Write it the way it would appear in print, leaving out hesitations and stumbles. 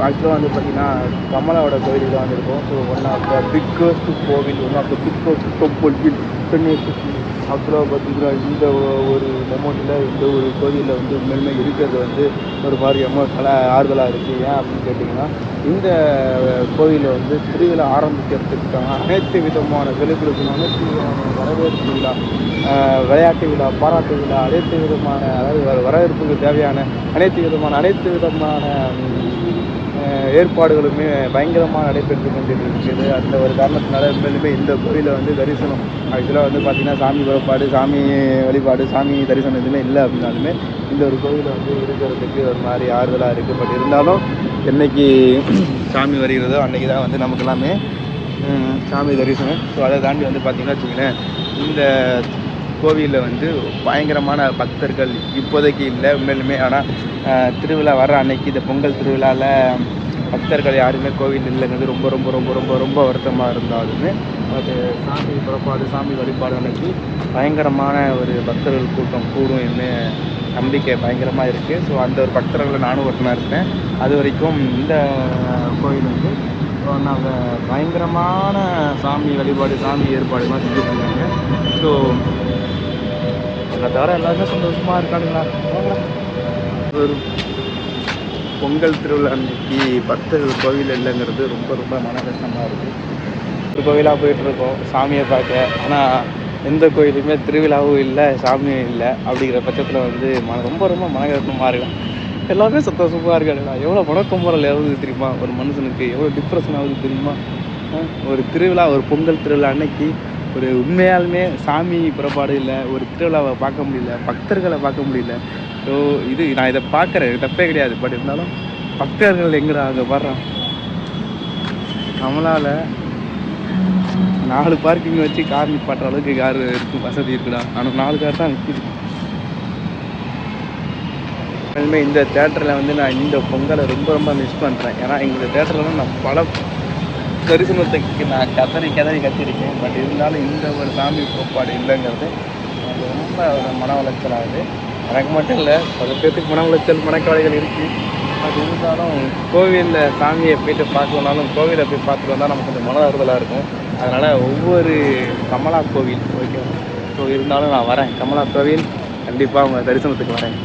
ஆக்சுவலாக வந்து பார்த்திங்கன்னா கமலாவோட கோயிலுக்கு தான் வந்திருக்கோம். So one of the biggest கோவில், one of the biggest temple in Chennai city. ஆக்சுவலாக பார்த்திங்கன்னா இந்த ஒரு மொமெண்ட்டில் இந்த ஒரு கோவிலில் வந்து உண்மையிலுமே இருக்கிறது வந்து ஒரு மாதிரி எமோஷனலாக ஆறுதலாக இருக்குது. ஏன் அப்படின்னு கேட்டிங்கன்னா, இந்த கோவிலில் வந்து திருவிழா ஆரம்பிக்கிறதுக்கான அனைத்து விதமான செலிப்ரேஷன், அனைத்து விதமான வரவேற்பு விழா, விளையாட்டு விழா, பாராட்டு விழா, அனைத்து விதமான அதாவது வரவேற்புக்கு தேவையான அனைத்து விதமான ஏற்பாடுகளுமே பயங்கரமாக நடைபெற்று கொண்டிருக்கிறது. அந்த ஒரு காரணத்தினால உண்மையிலுமே இந்த கோயிலில் வந்து தரிசனம் ஆக்சுவலாக வந்து பார்த்திங்கன்னா சாமி புறப்பாடு, சாமி வழிபாடு, சாமி தரிசனம் எதுவுமே இல்லை அப்படின்னாலுமே இந்த ஒரு கோவிலில் வந்து இருக்கிறதுக்கு ஒரு மாதிரி ஆறுதலாக இருக்குது. பட் இருந்தாலும் என்றைக்கு சாமி வருகிறதோ அன்றைக்கி தான் வந்து நமக்கு எல்லாமே சாமி தரிசனம். ஸோ அதை தாண்டி வந்து பார்த்திங்கன்னா வச்சுங்களேன், இந்த கோவிலில் வந்து பயங்கரமான பக்தர்கள் இப்போதைக்கு இல்லை உண்மையிலுமே. ஆனால் திருவிழா வர அன்னைக்கு இந்த பொங்கல் திருவிழாவில் பக்தர்கள் யாருமே கோவில் இல்லைங்கிறது ரொம்ப ரொம்ப ரொம்ப ரொம்ப ரொம்ப வருத்தமாக இருந்தாலுமே அது சாமி புறப்பாடு, சாமி வழிபாடு அன்னைக்கு பயங்கரமான ஒரு பக்தர்கள் கூட்டம் கூடும் என்ன நம்பிக்கை பயங்கரமாக இருக்குது. ஸோ அந்த ஒரு பக்தர்களில் நானும் ஒருத்தனாக இருப்பேன். அது வரைக்கும் இந்த கோவில் வந்து நாங்கள் பயங்கரமான சாமி வழிபாடு, சாமி ஏற்பாடுலாம் செஞ்சுருக்காங்க. ஸோ அதை தவிர எல்லாருமே சந்தோஷமாக இருக்கானுங்களா. ஒரு பொங்கல் திருவிழா அன்னைக்கு பக்தர்கள் கோவில் இல்லைங்கிறது ரொம்ப ரொம்ப மன கஷ்டமாக இருக்குது. ஒரு கோவிலாக போயிட்டுருக்கோம் சாமியை பார்க்க, ஆனால் எந்த கோயிலுமே திருவிழாவும் இல்லை, சாமியும் இல்லை. அப்படிங்கிற பட்சத்தில் வந்து ரொம்ப ரொம்ப மன கஷ்டமாக இருக்கும். எல்லாமே சந்தோஷமாக இருக்கானுங்களா. எவ்வளோ மனக்குமுறல் ஆகுது தெரியுமா ஒரு மனுஷனுக்கு, எவ்வளோ டிப்ரெஷன் ஆகுது தெரியுமா. ஒரு திருவிழா, ஒரு பொங்கல் திருவிழா அன்னைக்கு ஒரு உண்மையாலுமே சாமி புறப்பாடு இல்லை, ஒரு திருவிழாவை பார்க்க முடியல, பக்தர்களை பார்க்க முடியல. ஸோ நான் இதை பார்க்குறேன், தப்பே கிடையாது. பட் இருந்தாலும் பக்தர்கள் எங்கடா அங்கே வர்றான். கமலாவில் 4 பார்க்கிங் வச்சு கார் நிப்பாட்டுற அளவுக்கு கார் இருக்கும், வசதி இருக்குடா. ஆனால் 4 கார் தான் நிற்கிது. அதுமாதிரி இந்த தேட்டரில் வந்து நான் இந்த பொங்கலை ரொம்ப ரொம்ப மிஸ் பண்ணுறேன். ஏன்னா இந்த தேட்டரில் தான் நான் பல தரிசனத்துக்கு நான் கதறி கத்திருக்கேன். பட் இருந்தாலும் இந்த ஒரு சாமி புறப்பாடு இல்லைங்கிறது எனக்கு ரொம்ப ஒரு மன உளைச்சல் ஆகுது. எனக்கு மட்டும் இல்லை, பல பேர்த்துக்கு மன உளைச்சல், மனக்கவலைகள் இருக்குது. பட் இருந்தாலும் கோவிலில் சாமியை போய்ட்டு பார்க்கணுன்னாலும் கோவிலை போய் பார்த்துட்டு வந்தால் நமக்கு கொஞ்சம் மன ஆறுதலாக இருக்கும். அதனால் ஒவ்வொரு கமலா கோவில் ஓகே. ஸோ இருந்தாலும் நான் வரேன், கமலா கோவில் கண்டிப்பாக உங்கள் தரிசனத்துக்கு வரேன்.